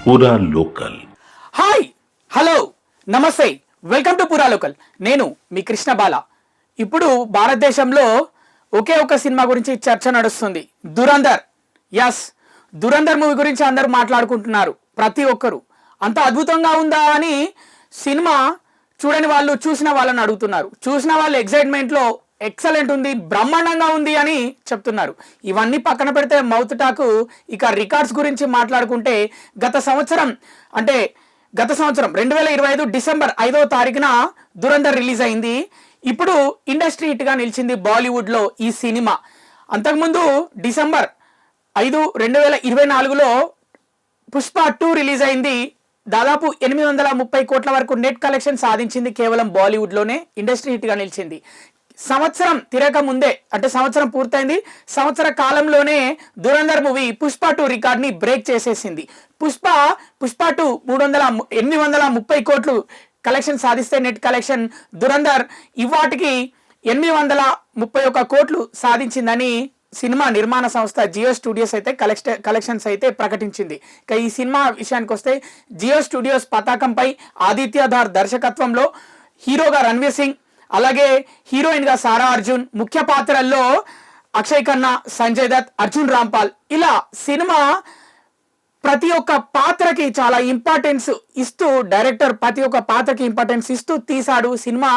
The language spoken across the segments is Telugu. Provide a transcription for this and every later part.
పూరా లోకల్. హాయ్, హలో, నమస్తే, వెల్కమ్ టు పూరా లోకల్. నేను మీ కృష్ణ బాల. ఇప్పుడు భారతదేశంలో ఒకే ఒక సినిమా గురించి చర్చ నడుస్తుంది, దురంధర్. ఎస్, దురంధర్ మూవీ గురించి అందరూ మాట్లాడుకుంటున్నారు. ప్రతి ఒక్కరు అంత అద్భుతంగా ఉందా అని సినిమా చూడని వాళ్ళు చూసిన వాళ్ళని అడుగుతున్నారు. చూసిన వాళ్ళు ఎక్సైట్మెంట్లో ఎక్సలెంట్ ఉంది, బ్రహ్మాండంగా ఉంది అని చెప్తున్నారు. ఇవన్నీ పక్కన పెడితే మౌత్ టాక్. ఇక రికార్డ్స్ గురించి మాట్లాడుకుంటే గత సంవత్సరం 2025 డిసెంబర్ 5వ తారీఖున దురంధర్ రిలీజ్ అయింది. ఇప్పుడు ఇండస్ట్రీ హిట్గా నిలిచింది బాలీవుడ్లో ఈ సినిమా. అంతకుముందు డిసెంబర్ 5, 2024లో పుష్ప 2 రిలీజ్ అయింది. దాదాపు 830 కోట్ల వరకు నెట్ కలెక్షన్ సాధించింది. కేవలం బాలీవుడ్లోనే ఇండస్ట్రీ హిట్గా నిలిచింది. సంవత్సరం తిరగక ముందే, అంటే సంవత్సరం పూర్తయింది, సంవత్సర కాలంలోనే దురంధర్ మూవీ పుష్ప 2 రికార్డ్ని బ్రేక్ చేసేసింది. పుష్ప 2 830 కోట్లు కలెక్షన్ సాధిస్తే నెట్ కలెక్షన్ దురంధర్ ఇవాటికి 831 కోట్లు సాధించిందని సినిమా నిర్మాణ సంస్థ జియో స్టూడియోస్ అయితే కలెక్షన్స్ అయితే ప్రకటించింది. ఇక ఈ సినిమా విషయానికి వస్తే జియో స్టూడియోస్ పతాకంపై ఆదిత్యధార్ దర్శకత్వంలో హీరోగా రణ్వీర్ సింగ్, అలాగే హీరోయిన్ గా సారా అర్జున్, ముఖ్య పాత్రల్లో అక్షయ్ ఖన్నా, సంజయ్ దత్, అర్జున్ రాంపాల్, ఇలా సినిమా ప్రతి ఒక్క పాత్రకి చాలా ఇంపార్టెన్స్ ఇస్తూ డైరెక్టర్ ప్రతి ఒక్క పాత్రకి ఇంపార్టెన్స్ ఇస్తూ తీశాడు. సినిమా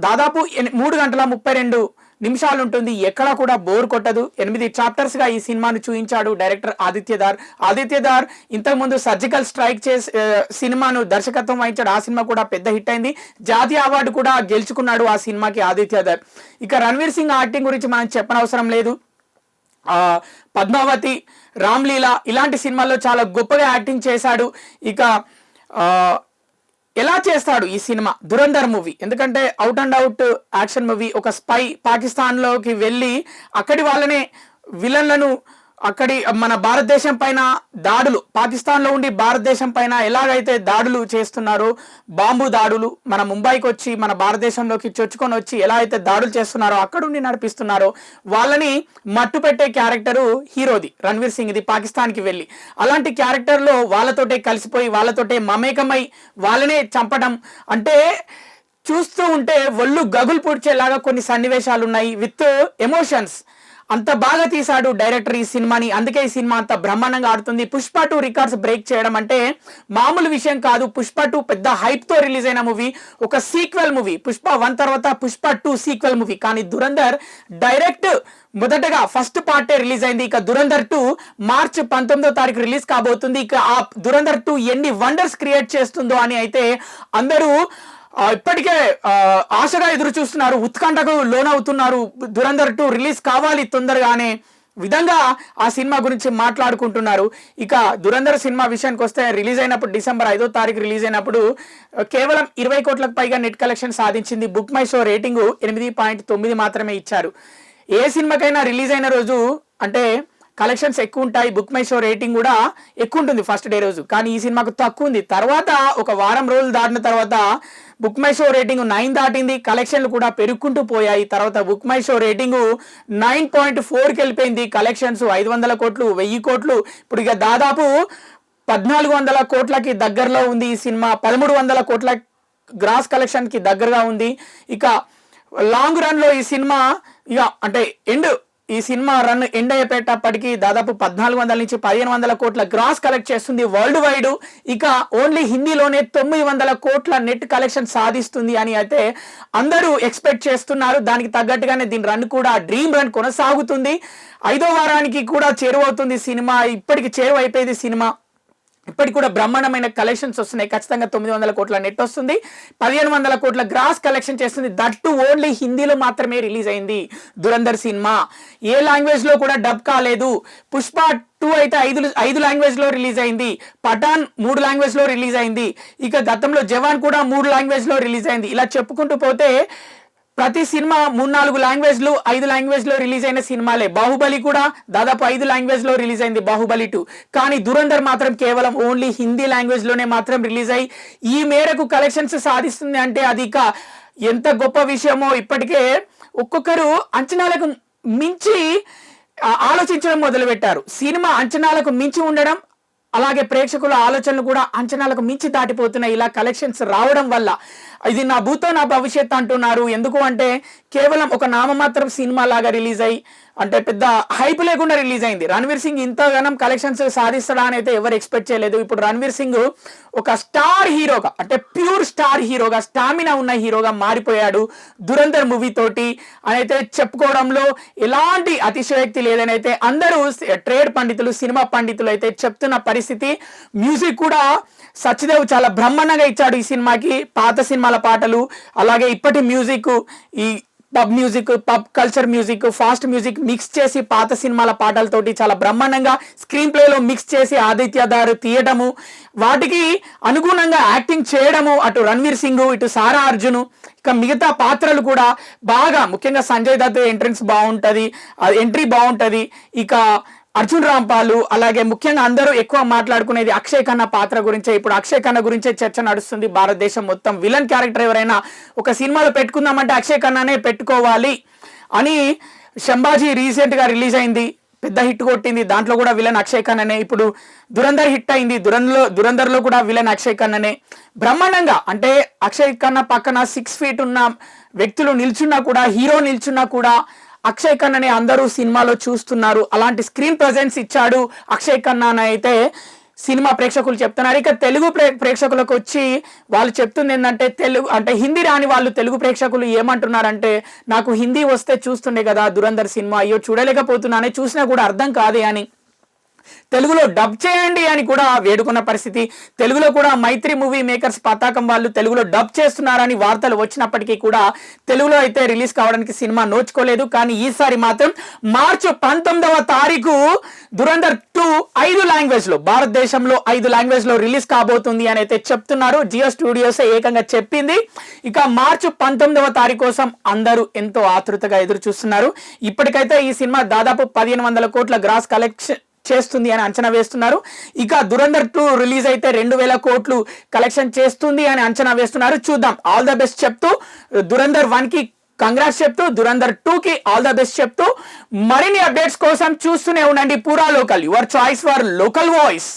దాదాపు 3 గంటల 32 నిమిషాలు ఉంటుంది. ఎక్కడా కూడా బోర్ కొట్టదు. 8 చాప్టర్స్ గా ఈ సినిమాను చూపించాడు డైరెక్టర్ ఆదిత్యధార్. ఇంతకుముందు సర్జికల్ స్ట్రైక్ చేసి సినిమాను దర్శకత్వం వహించాడు. ఆ సినిమా కూడా పెద్ద హిట్ అయింది. జాతీయ అవార్డు కూడా గెలుచుకున్నాడు ఆ సినిమాకి ఆదిత్యధార్. ఇక రణ్వీర్ సింగ్ యాక్టింగ్ గురించి మనం చెప్పనవసరం లేదు. పద్మావతి, రామ్లీలా ఇలాంటి సినిమాల్లో చాలా గొప్పగా యాక్టింగ్ చేశాడు. ఇక ఎలా చేస్తాడు ఈ సినిమా దురంధర్ మూవీ, ఎందుకంటే out and out action movie. ఒక స్పై పాకిస్తాన్లోకి వెళ్ళి అక్కడి వాళ్ళనే విలన్లను అక్కడి మన భారతదేశం పైన దాడులు, పాకిస్తాన్లో ఉండి భారతదేశం పైన ఎలాగైతే దాడులు చేస్తున్నారో, బాంబు దాడులు మన ముంబైకి వచ్చి మన భారతదేశంలోకి చొచ్చుకొని వచ్చి ఎలా అయితే దాడులు చేస్తున్నారో, అక్కడుండి నడిపిస్తున్నారో, వాళ్ళని మట్టు పెట్టే క్యారెక్టరు హీరోది రణ్వీర్ సింగ్ ఇది పాకిస్తాన్కి వెళ్ళి. అలాంటి క్యారెక్టర్లో వాళ్ళతోటే కలిసిపోయి వాళ్ళతోటే మమేకమై వాళ్ళనే చంపడం అంటే చూస్తూ ఉంటే ఒళ్ళు గగులు పూడ్చేలాగా కొన్ని సన్నివేశాలు ఉన్నాయి విత్ ఎమోషన్స్. అంత బాగా తీశాడు డైరెక్టర్ ఈ సినిమాని. అందుకే ఈ సినిమా అంత బ్రహ్మాండంగా ఆడుతుంది. పుష్ప 2 రికార్డ్స్ బ్రేక్ చేయడం అంటే మామూలు విషయం కాదు. పుష్ప 2 పెద్ద హైప్ తో రిలీజ్ అయిన మూవీ, ఒక సీక్వెల్ మూవీ. పుష్ప 1 తర్వాత పుష్ప 2 సీక్వెల్ మూవీ. కానీ దురంధర్ డైరెక్ట్ మొదటగా ఫస్ట్ పార్టే రిలీజ్ అయింది. ఇక దురంధర్ 2 మార్చ్ 19వ తారీఖు రిలీజ్ కాబోతుంది. ఇక ఆ దురంధర్ 2 ఎన్ని వండర్స్ క్రియేట్ చేస్తుందో అని అయితే అందరూ ఇప్పటికే ఆశగా ఎదురు చూస్తున్నారు, ఉత్కంఠకు లోనవుతున్నారు. దురంధర్ 2 రిలీజ్ కావాలి తొందరగానే విధంగా ఆ సినిమా గురించి మాట్లాడుకుంటున్నారు. ఇక దురంధర్ సినిమా విషయానికి వస్తే రిలీజ్ అయినప్పుడు డిసెంబర్ 5వ తారీఖు రిలీజ్ అయినప్పుడు కేవలం 20 కోట్లకు పైగా నెట్ కలెక్షన్ సాధించింది. బుక్ మై షో రేటింగ్ 8.9 మాత్రమే ఇచ్చారు. ఏ సినిమాకైనా రిలీజ్ అయిన రోజు అంటే కలెక్షన్స్ ఎక్కువ ఉంటాయి, బుక్ మై షో రేటింగ్ కూడా ఎక్కువ ఉంటుంది ఫస్ట్ డే రోజు. కానీ ఈ సినిమాకు తక్కువ ఉంది. తర్వాత ఒక వారం రోజులు దాటిన తర్వాత బుక్ మై షో రేటింగ్ 9 దాటింది. కలెక్షన్లు కూడా పెరుగుకుంటూ పోయాయి. తర్వాత బుక్ మై షో రేటింగ్ 9.4కి వెళ్ళిపోయింది. కలెక్షన్స్ 500 కోట్లు, 1000 కోట్లు, ఇప్పుడు ఇక దాదాపు 1400 కోట్లకి దగ్గరలో ఉంది ఈ సినిమా. 1300 కోట్ల గ్రాస్ కలెక్షన్కి దగ్గరగా ఉంది. ఇక లాంగ్ రన్లో ఈ సినిమా ఇక అంటే ఈ సినిమా రన్ ఎండ్ అయిపోయేటప్పటికి దాదాపు 1400 నుంచి 1500 కోట్ల గ్రాస్ కలెక్ట్ చేస్తుంది వరల్డ్ వైడ్. ఇక ఓన్లీ హిందీలోనే 900 కోట్ల నెట్ కలెక్షన్ సాధిస్తుంది అని అయితే అందరూ ఎక్స్పెక్ట్ చేస్తున్నారు. దానికి తగ్గట్టుగానే దీని రన్ కూడా డ్రీమ్ రన్ కొనసాగుతుంది. 5వ వారానికి కూడా చేరువవుతుంది సినిమా. ఇప్పటికి చేరువైపోయింది సినిమా. ఇప్పటికి కూడా బ్రహ్మాండమైన కలెక్షన్స్ వస్తున్నాయి. ఖచ్చితంగా 900 కోట్ల నెట్ వస్తుంది, 1500 కోట్ల గ్రాస్ కలెక్షన్ చేస్తుంది. దట్టు ఓన్లీ హిందీలో మాత్రమే రిలీజ్ అయింది దురంధర్ సినిమా. ఏ లాంగ్వేజ్ లో కూడా డబ్ కాలేదు. పుష్ప 2 అయితే 5 లాంగ్వేజ్ లో రిలీజ్ అయింది. పఠాన్ 3 లాంగ్వేజ్ లో రిలీజ్ అయింది. ఇక గతంలో జవాన్ కూడా 3 లాంగ్వేజ్ లో రిలీజ్ అయింది. ఇలా చెప్పుకుంటూ పోతే ప్రతి సినిమా 3-4 లాంగ్వేజ్లు 5 లాంగ్వేజ్లో రిలీజ్ అయిన సినిమాలే. బాహుబలి కూడా దాదాపు 5 లాంగ్వేజ్లో రిలీజ్ అయింది, బాహుబలి 2. కానీ దురంధర్ మాత్రం కేవలం ఓన్లీ హిందీ లాంగ్వేజ్లోనే మాత్రం రిలీజ్ అయ్యి ఈ మేరకు కలెక్షన్స్ సాధిస్తుంది అంటే అది ఇక ఎంత గొప్ప విషయమో. ఇప్పటికే ఒక్కొక్కరు అంచనాలకు మించి ఆలోచించడం మొదలుపెట్టారు. సినిమా అంచనాలకు మించి ఉండడం అలాగే ప్రేక్షకుల ఆలోచనలు కూడా అంచనాలకు మించి దాటిపోతున్నాయి ఇలా కలెక్షన్స్ రావడం వల్ల. ఇది నా భూతో నా భవిష్యత్ అంటున్నారు. ఎందుకు అంటే కేవలం ఒక నామమాత్రం సినిమా లాగా రిలీజ్ అయ్యి అంటే పెద్ద హైప్ లేకుండా రిలీజ్ అయింది. రణ్వీర్ సింగ్ ఇంతగానం కలెక్షన్స్ సాధిస్తాడా అని అయితే ఎవరు ఎక్స్పెక్ట్ చేయలేదు. ఇప్పుడు రణ్వీర్ సింగ్ ఒక స్టార్ హీరోగా అంటే ప్యూర్ స్టార్ హీరోగా స్టామినా ఉన్న హీరోగా మారిపోయాడు దురంధర్ మూవీ తోటి అని అయితే చెప్పుకోవడంలో ఎలాంటి అతిశయోక్తి లేదని అయితే అందరూ ట్రేడ్ పండితులు సినిమా పండితులు అయితే చెప్తున్న పరిస్థితి. మ్యూజిక్ కూడా సత్యదేవ్ చాలా బ్రహ్మాండంగా ఇచ్చాడు ఈ సినిమాకి. పాత సినిమాల పాటలు అలాగే ఇప్పటి మ్యూజిక్, ఈ pub music, pub culture music, fast music mix చేసి పాత సినిమాల పాటలతోటి చాలా బ్రహ్మాండంగా స్క్రీన్ ప్లేలో మిక్స్ చేసి ఆదిత్యదారు తీయడము, వాటికి అనుగుణంగా యాక్టింగ్ చేయడము అటు రణ్వీర్ సింగ్ ఇటు సారా అర్జున్ ఇక మిగతా పాత్రలు కూడా బాగా, ముఖ్యంగా సంజయ్ దత్ ఎంట్రీ బాగుంటది. ఇక అర్జున్ రాంపాల్ అలాగే ముఖ్యంగా అందరూ ఎక్కువ మాట్లాడుకునేది అక్షయ్ ఖన్నా పాత్ర గురించే. ఇప్పుడు అక్షయ్ ఖన్నా గురించే చర్చ నడుస్తుంది భారతదేశం మొత్తం. విలన్ క్యారెక్టర్ ఎవరైనా ఒక సినిమాలో పెట్టుకుందామంటే అక్షయ్ ఖన్నానే పెట్టుకోవాలి అని శంభాజీ రీసెంట్ గా రిలీజ్ అయింది, పెద్ద హిట్ కొట్టింది. దాంట్లో కూడా విలన్ అక్షయ్ ఖన్నానే. ఇప్పుడు దురంధర్ హిట్ అయింది, దురంధర్లో కూడా విలన్ అక్షయ్ ఖన్నానే. బ్రహ్మాండంగా అంటే అక్షయ్ ఖన్నా పక్కన 6 feet ఉన్న వ్యక్తులు నిల్చున్నా కూడా, హీరో నిల్చున్నా కూడా అక్షయ్ ఖన్నాని అందరూ సినిమాలో చూస్తున్నారు. అలాంటి స్క్రీన్ ప్రెజెన్స్ ఇచ్చాడు అక్షయ్ ఖన్నా అని అయితే సినిమా ప్రేక్షకులు చెప్తున్నారు. ఇక తెలుగు ప్రేక్షకులకు వచ్చి వాళ్ళు చెప్తుంది ఏంటంటే, తెలుగు అంటే హిందీ రాని వాళ్ళు తెలుగు ప్రేక్షకులు ఏమంటున్నారంటే, నాకు హిందీ వస్తే చూస్తుండే కదా దురంధర్ సినిమా, అయ్యో చూడలేకపోతున్నానే, చూసినా కూడా అర్థం కాదే అని తెలుగులో డబ్ చేయండి అని కూడా వేడుకున్న పరిస్థితి. తెలుగులో కూడా మైత్రి మూవీ మేకర్స్ పతాకం వాళ్ళు తెలుగులో డబ్ చేస్తున్నారని వార్తలు వచ్చినప్పటికీ కూడా తెలుగులో అయితే రిలీజ్ కావడానికి సినిమా నోచుకోలేదు. కానీ ఈసారి మాత్రం మార్చి 19వ తారీఖు దురంధర్ 2 5 లాంగ్వేజ్ లో, భారతదేశంలో 5 లాంగ్వేజ్ లో రిలీజ్ కాబోతుంది అని అయితే చెప్తున్నారు. జియో స్టూడియోస్ ఏకంగా చెప్పింది. ఇక మార్చి 19వ తారీఖు కోసం అందరూ ఎంతో ఆతృతగా ఎదురు చూస్తున్నారు. ఇప్పటికైతే ఈ సినిమా దాదాపు 1500 కోట్ల గ్రాస్ కలెక్షన్ చేస్తుంది అని అంచనా వేస్తున్నారు. ఇక దురంధర్ 2 రిలీజ్ అయితే 2000 కోట్లు కలెక్షన్ చేస్తుంది అని అంచనా వేస్తున్నారు. చూద్దాం. ఆల్ ద బెస్ట్ చెప్తూ దురంధర్ 1 కి కంగ్రాట్స్ చెప్తూ, దురంధర్ 2 కి ఆల్ ద బెస్ట్ చెప్తూ మరిన్ని అప్డేట్స్ కోసం చూస్తూనే ఉండండి పూరా local, your choice for local voice.